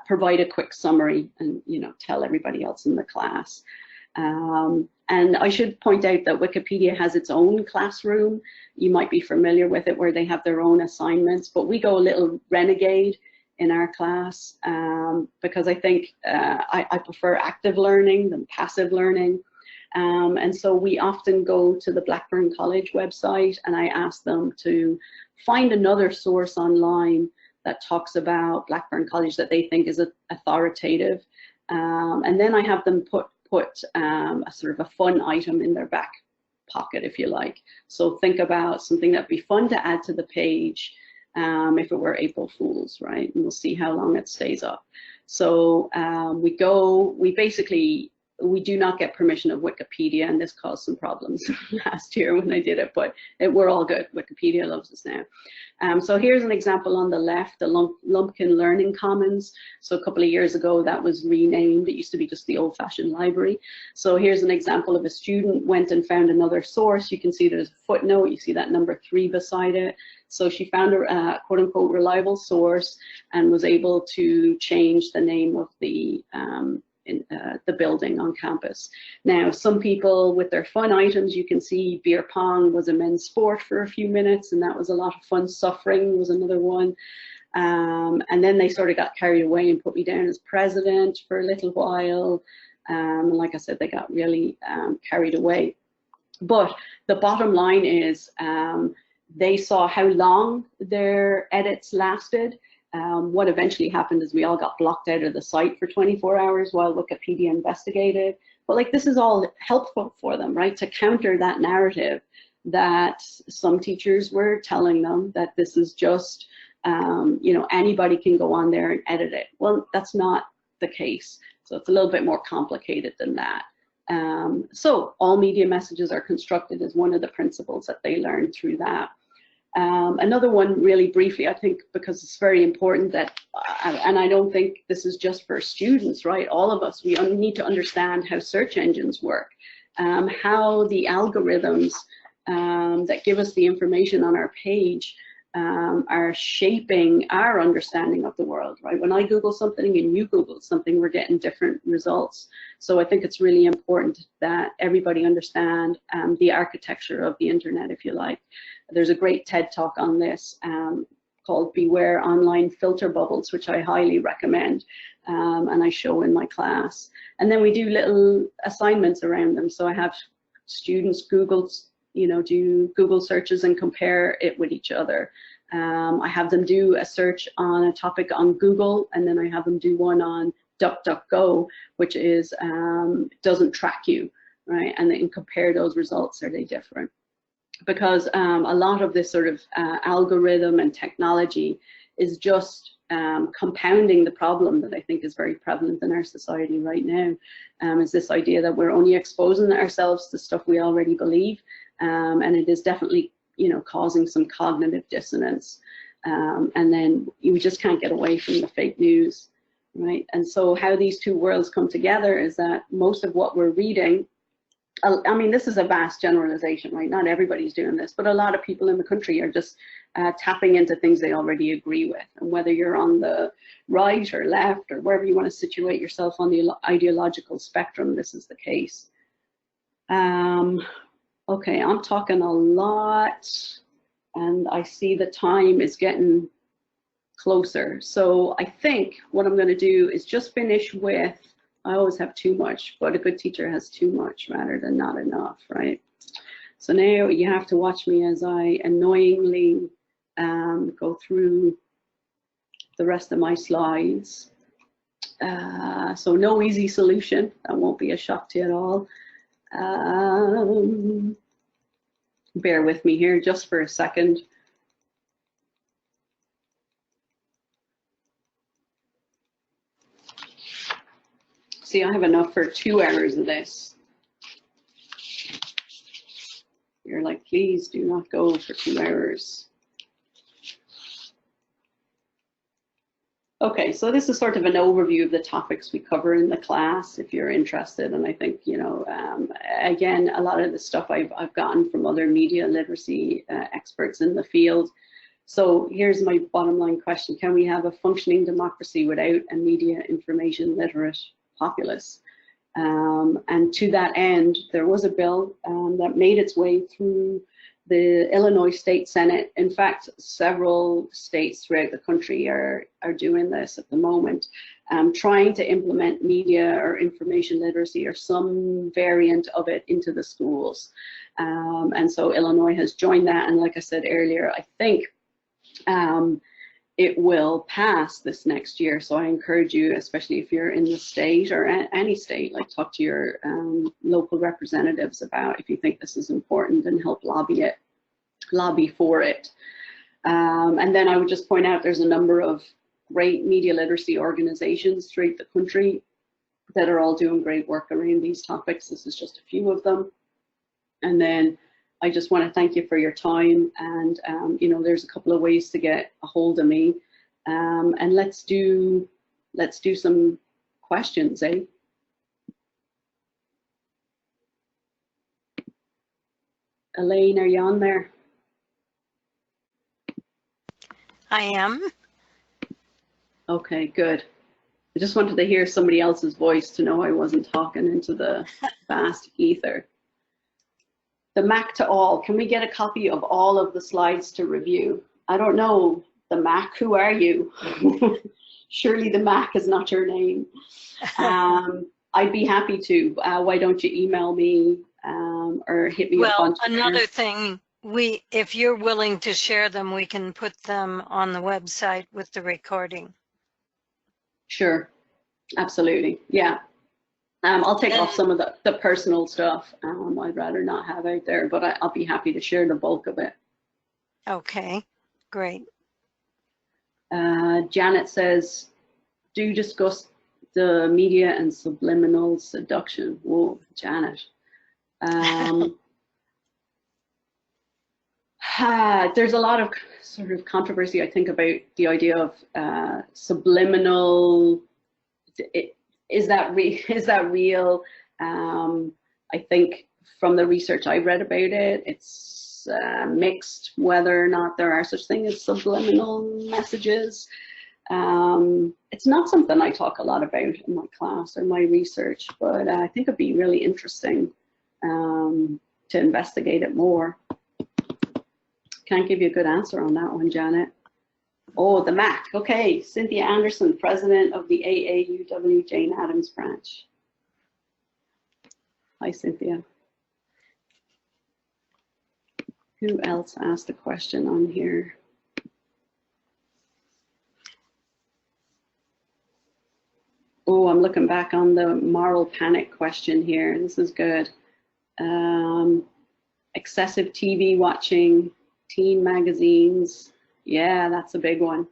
provide a quick summary and, you know, tell everybody else in the class. And I should point out that Wikipedia has its own classroom. You might be familiar with it, where they have their own assignments, but we go a little renegade in our class, because I think I prefer active learning than passive learning. And so we often go to the Blackburn College website and I ask them to find another source online that talks about Blackburn College that they think is authoritative. And then I have them put a sort of a fun item in their back pocket, if you like. So think about something that'd be fun to add to the page if it were April Fool's, right? And we'll see how long it stays up. So we do not get permission of Wikipedia, and this caused some problems last year when I did it, but we're all good. Wikipedia loves us now. So here's an example on the left, the Lumpkin Learning Commons. So a couple of years ago, that was renamed. It used to be just the old-fashioned library. So here's an example of a student went and found another source. You can see there's a footnote. You see that number 3 beside it. So she found a quote-unquote reliable source and was able to change the name of the building on campus. Now, some people with their fun items, you can see beer pong was a men's sport for a few minutes, and that was a lot of fun. Suffering was another one. And then they sort of got carried away and put me down as president for a little while. And like I said, they got really carried away. But the bottom line is they saw how long their edits lasted. What eventually happened is we all got blocked out of the site for 24 hours while Wikipedia investigated. But like, this is all helpful for them, right? To counter that narrative that some teachers were telling them that this is just, you know, anybody can go on there and edit it. Well, that's not the case. So it's a little bit more complicated than that. So all media messages are constructed as one of the principles that they learned through that. Another one, really briefly, I think, because it's very important that, and I don't think this is just for students, right? All of us, we need to understand how search engines work, how the algorithms that give us the information on our page are shaping our understanding of the world, right? When I Google something and you Google something, we're getting different results. So I think it's really important that everybody understand the architecture of the internet, if you like. There's a great TED talk on this called Beware Online Filter Bubbles, which I highly recommend, and I show in my class. And then we do little assignments around them. So I have students Google, you know, do Google searches and compare it with each other. I have them do a search on a topic on Google, and then I have them do one on DuckDuckGo, which is doesn't track you, right? And then compare those results. Are they different? Because a lot of this sort of algorithm and technology is just compounding the problem that I think is very prevalent in our society right now, is this idea that we're only exposing ourselves to stuff we already believe, and it is definitely, you know, causing some cognitive dissonance, and then you just can't get away from the fake news, right? And so how these two worlds come together is that most of what we're reading, I mean, this is a vast generalization, right? Not everybody's doing this, but a lot of people in the country are just tapping into things they already agree with. And whether you're on the right or left or wherever you want to situate yourself on the ideological spectrum, this is the case. Okay, I'm talking a lot, and I see the time is getting closer. So I think what I'm going to do is just finish with, I always have too much, but a good teacher has too much rather than not enough, right? So now you have to watch me as I annoyingly go through the rest of my slides. So no easy solution. That won't be a shock to you at all. Bear with me here just for a second. See, I have enough for 2 hours of this. You're like, please do not go for 2 hours. Okay, so this is sort of an overview of the topics we cover in the class, if you're interested. And I think, you know, again, a lot of the stuff I've gotten from other media literacy experts in the field. So here's my bottom line question. Can we have a functioning democracy without a media information literate populace? And to that end, there was a bill that made its way through the Illinois State Senate, in fact, several states throughout the country are doing this at the moment, trying to implement media or information literacy or some variant of it into the schools. And so Illinois has joined that. And like I said earlier, I think it will pass this next year. So I encourage you, especially if you're in the state or any state, like talk to your local representatives about if you think this is important and help lobby for it. And then I would just point out there's a number of great media literacy organizations throughout the country that are all doing great work around these topics. This is just a few of them. And then I just want to thank you for your time, and you know, there's a couple of ways to get a hold of me, and let's do some questions, eh? Elaine, are you on there? I am. Okay, good. I just wanted to hear somebody else's voice to know I wasn't talking into the vast ether. The Mac to all. Can we get a copy of all of the slides to review? I don't know. The Mac, who are you? Surely the Mac is not your name. I'd be happy to. Why don't you email me or hit me up on Twitter? Well, another thing, if you're willing to share them, we can put them on the website with the recording. Sure, absolutely, yeah. I'll take off some of the personal stuff. I'd rather not have out there, but I'll be happy to share the bulk of it. Okay, great. Janet says, do discuss the media and subliminal seduction. Whoa, Janet. There's a lot of sort of controversy, I think, about the idea of subliminal. Is that real? I think from the research I read about it, it's mixed whether or not there are such things as subliminal messages. It's not something I talk a lot about in my class or my research, but I think it'd be really interesting to investigate it more. Can't give you a good answer on that one, Janet. Oh, the MAC. Okay, Cynthia Anderson, president of the AAUW Jane Addams branch. Hi, Cynthia. Who else asked a question on here? Oh, I'm looking back on the moral panic question here. This is good. Excessive TV watching, teen magazines. Yeah, that's a big one.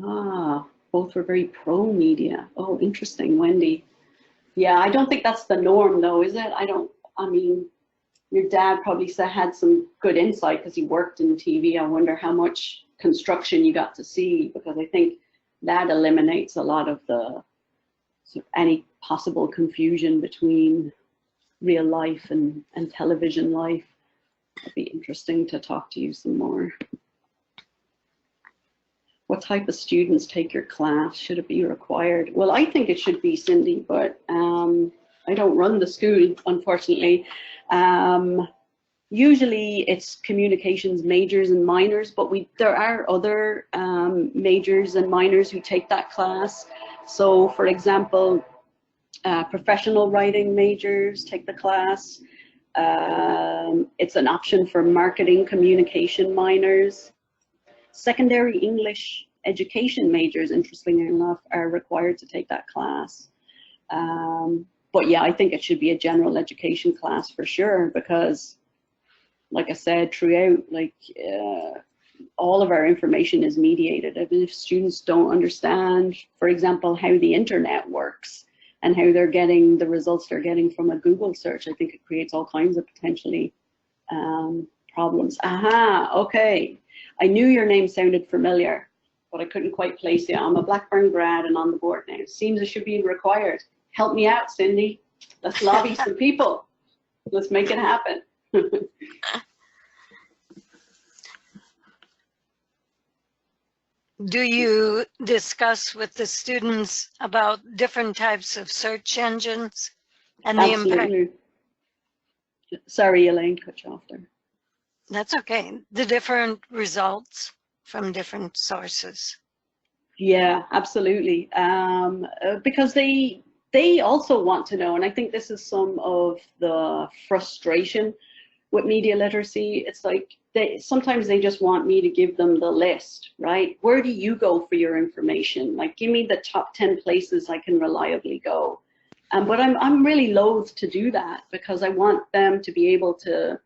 Ah, both were very pro-media. Oh, interesting, Wendy. Yeah, I don't think that's the norm though, is it? I mean, your dad probably had some good insight because he worked in TV. I wonder how much construction you got to see, because I think that eliminates a lot of the any possible confusion between real life and television life. It'd be interesting to talk to you some more. What type of students take your class? Should it be required? Well, I think it should be, Cindy, but I don't run the school, unfortunately. Usually it's communications majors and minors, but there are other majors and minors who take that class. So, for example, professional writing majors take the class. It's an option for marketing communication minors. Secondary English education majors, interestingly enough, are required to take that class. But yeah, I think it should be a general education class for sure, because like I said, throughout, all of our information is mediated. I mean, if students don't understand, for example, how the internet works and how they're getting the results they're getting from a Google search, I think it creates all kinds of potentially problems. Aha, okay. I knew your name sounded familiar, but I couldn't quite place you. I'm a Blackburn grad and on the board now. Seems it should be required. Help me out, Cindy. Let's lobby some people. Let's make it happen. Do you discuss with the students about different types of search engines and the impact? Sorry, Elaine, cut you off there. That's okay. The different results from different sources. Yeah, absolutely. Because they also want to know, and I think this is some of the frustration with media literacy. It's like sometimes they just want me to give them the list, right? Where do you go for your information? Like, give me the top 10 places I can reliably go. But I'm really loath to do that because I want them to be able to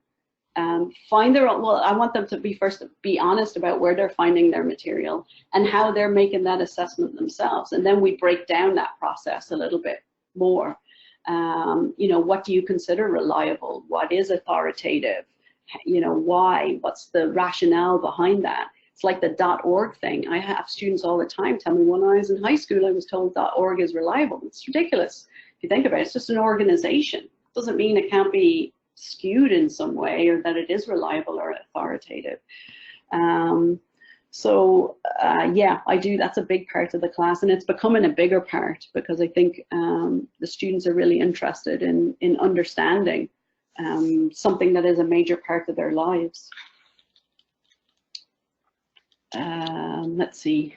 find their own. Well, I want them to be honest about where they're finding their material and how they're making that assessment themselves. And then we break down that process a little bit more. You know, what do you consider reliable? What is authoritative? You know, why? What's the rationale behind that? It's like the .org thing. I have students all the time tell me when I was in high school, I was told .org is reliable. It's ridiculous. If you think about it, it's just an organization. It doesn't mean it can't be skewed in some way or that it is reliable or authoritative. Yeah, I do. That's a big part of the class, and it's becoming a bigger part because I think the students are really interested in understanding something that is a major part of their lives. Let's see.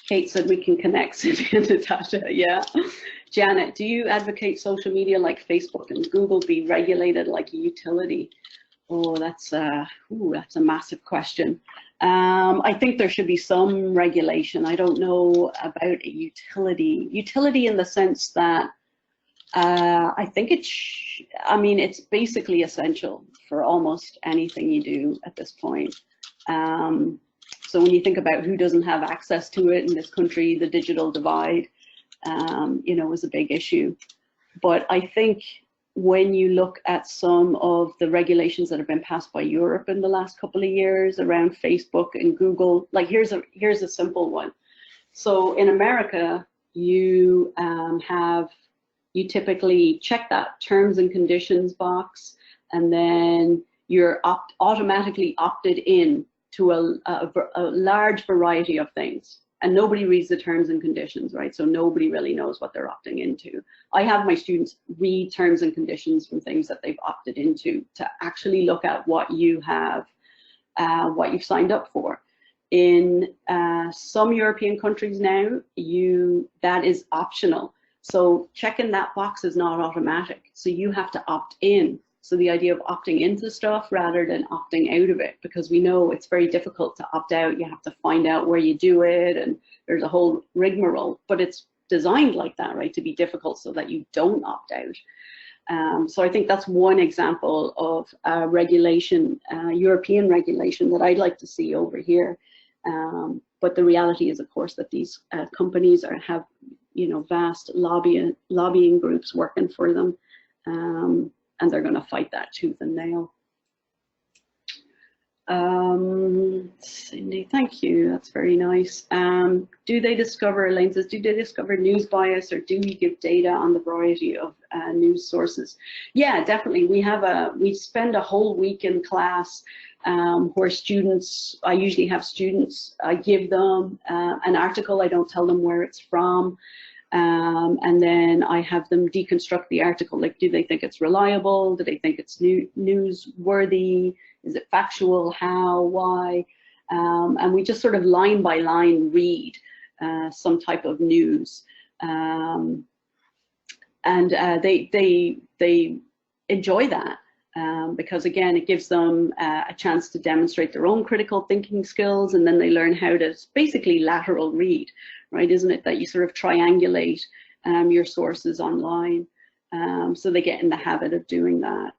Kate said we can connect, Cynthia and Natasha. Yeah. Janet, do you advocate social media like Facebook and Google be regulated like a utility? Oh, that's a massive question. I think there should be some regulation. I don't know about a utility. Utility in the sense that I think it's basically essential for almost anything you do at this point. So when you think about who doesn't have access to it in this country, the digital divide, you know, is a big issue. But I think when you look at some of the regulations that have been passed by Europe in the last couple of years around Facebook and Google, like here's a simple one. So in America, you typically check that terms and conditions box, and then you're automatically opted in to a large variety of things. And nobody reads the terms and conditions, right? So nobody really knows what they're opting into. I have my students read terms and conditions from things that they've opted into to actually look at what you have, what you've signed up for. In some European countries now, that is optional. So checking that box is not automatic. So you have to opt in. So the idea of opting into stuff rather than opting out of it, because we know it's very difficult to opt out. You have to find out where you do it, and there's a whole rigmarole, but it's designed like that, right, to be difficult so that you don't opt out. So I think that's one example of regulation, European regulation that I'd like to see over here. But the reality is, of course, that these companies have, you know, vast lobbying groups working for them. And they're going to fight that tooth and nail. Cindy, thank you. That's very nice. Do they discover, Elaine says, do they discover news bias, or do we give data on the variety of news sources? Yeah, definitely. We spend a whole week in class where I usually have students, I give them an article. I don't tell them where it's from. And then I have them deconstruct the article. Like, do they think it's reliable? Do they think it's newsworthy? Is it factual? How? Why? And we just sort of line by line read some type of news. And they enjoy that because, again, it gives them a chance to demonstrate their own critical thinking skills, and then they learn how to basically lateral read. Right, isn't it, that you sort of triangulate your sources online, so they get in the habit of doing that.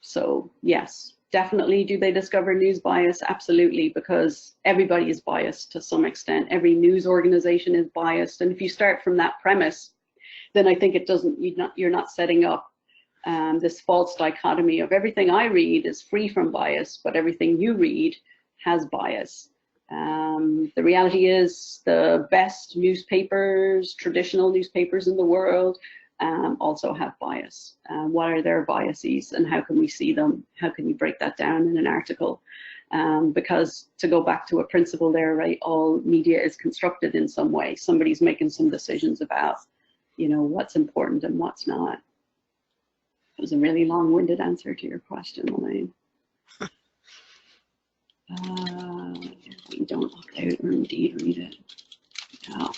So yes, definitely. Do they discover news bias? Absolutely, because everybody is biased to some extent. Every news organization is biased, and if you start from that premise, then I think you're not setting up this false dichotomy of everything I read is free from bias, but everything you read has bias. The reality is the best newspapers, traditional newspapers in the world, also have bias. What are their biases, and how can we see them? How can you break that down in an article? Because to go back to a principle there, right, all media is constructed in some way. Somebody's making some decisions about, you know, what's important and what's not. It was a really long-winded answer to your question, Elaine. You don't opt out or indeed read it. No.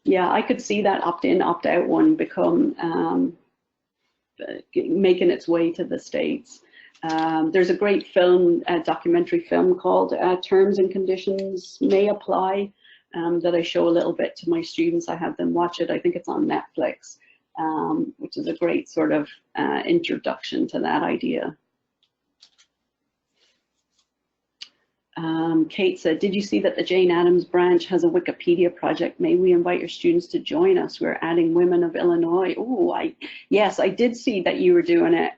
Yeah, I could see that opt-in, opt-out one become making its way to the States. There's a great film, a documentary film called Terms and Conditions May Apply, that I show a little bit to my students. I have them watch it. I think it's on Netflix, which is a great sort of introduction to that idea. Kate said, did you see that the Jane Addams branch has a Wikipedia project? May we invite your students to join us? We're adding women of Illinois. Oh, yes, I did see that you were doing it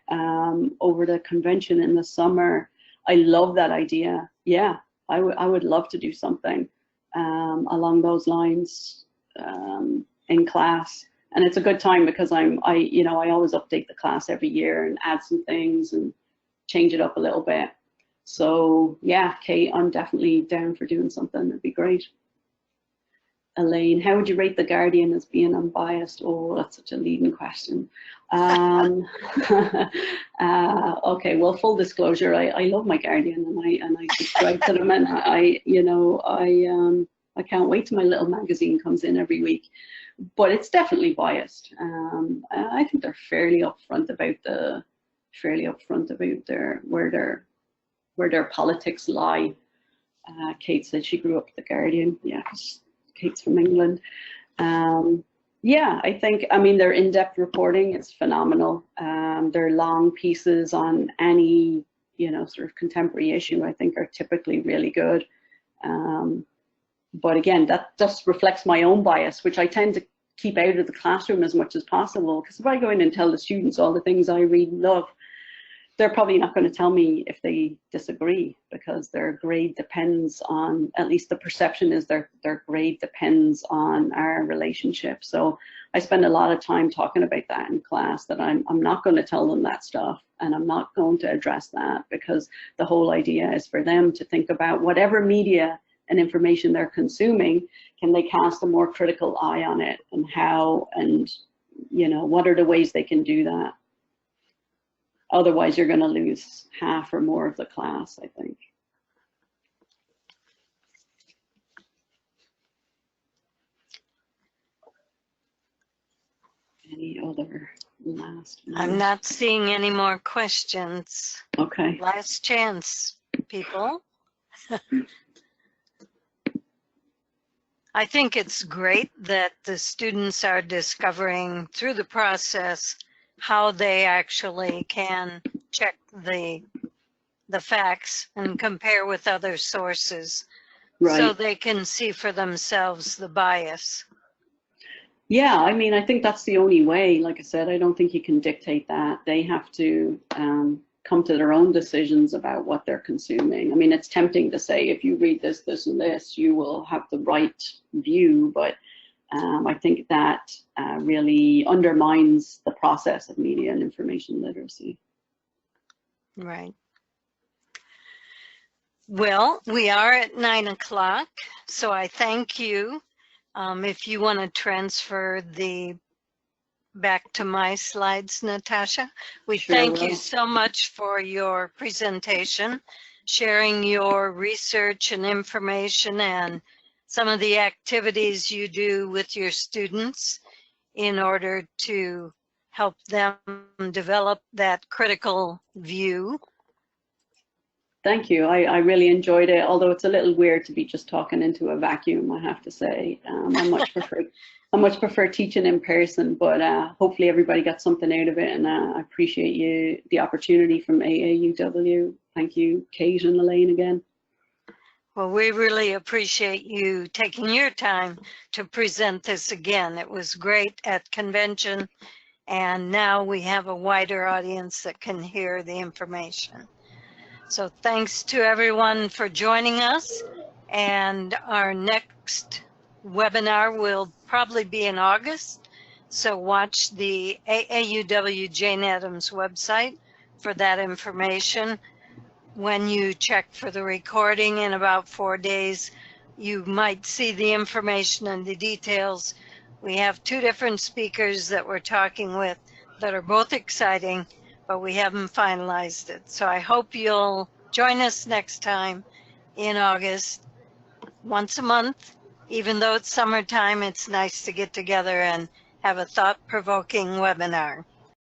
over the convention in the summer. I love that idea. Yeah, I would love to do something along those lines in class. And it's a good time because I always update the class every year and add some things and change it up a little bit. So yeah, Kate, I'm definitely down for doing something. It'd be great. Elaine, how would you rate The Guardian as being unbiased? Oh, that's such a leading question. Okay, well, full disclosure, I love my Guardian and I subscribe to them, and I can't wait till my little magazine comes in every week. But it's definitely biased. I think they're fairly upfront about where their politics lie. Kate said she grew up with The Guardian. Yeah, Kate's from England. Yeah, I mean, their in-depth reporting is phenomenal. Their long pieces on any, sort of contemporary issue, I think, are typically really good. But again, that just reflects my own bias, which I tend to keep out of the classroom as much as possible. Because if I go in and tell the students all the things I read and love, they're probably not going to tell me if they disagree, because their grade depends on, at least the perception is their grade depends on our relationship. So I spend a lot of time talking about that in class, that I'm not going to tell them that stuff, and I'm not going to address that, because the whole idea is for them to think about whatever media and information they're consuming, can they cast a more critical eye on it, and how, and what are the ways they can do that. Otherwise, you're going to lose half or more of the class, I think. Any other last ones? I'm not seeing any more questions. Okay. Last chance, people. I think it's great that the students are discovering through the process how they actually can check the facts and compare with other sources, right, so they can see for themselves the bias. Yeah, I mean, I think that's the only way. Like I said, I don't think you can dictate that. They have to come to their own decisions about what they're consuming. I mean, it's tempting to say, if you read this, this, and this, you will have the right view, but I think that really undermines the process of media and information literacy. Right. Well, we are at 9 o'clock, so I thank you. If you want to transfer back to my slides, Natasha, we sure thank you so much for your presentation, sharing your research and information and some of the activities you do with your students in order to help them develop that critical view. Thank you. I really enjoyed it, although it's a little weird to be just talking into a vacuum, I have to say. I much prefer teaching in person, but hopefully everybody got something out of it, and I appreciate the opportunity from AAUW. Thank you, Kate and Elaine, again. Well, we really appreciate you taking your time to present this again. It was great at convention, and now we have a wider audience that can hear the information. So thanks to everyone for joining us, and our next webinar will probably be in August. So watch the AAUW Jane Addams website for that information. When you check for the recording in about 4 days, you might see the information and the details We have two different speakers that we're talking with that are both exciting, but we haven't finalized it. So I hope you'll join us next time in August, once a month. Even though it's summertime, it's nice to get together and have a thought-provoking webinar.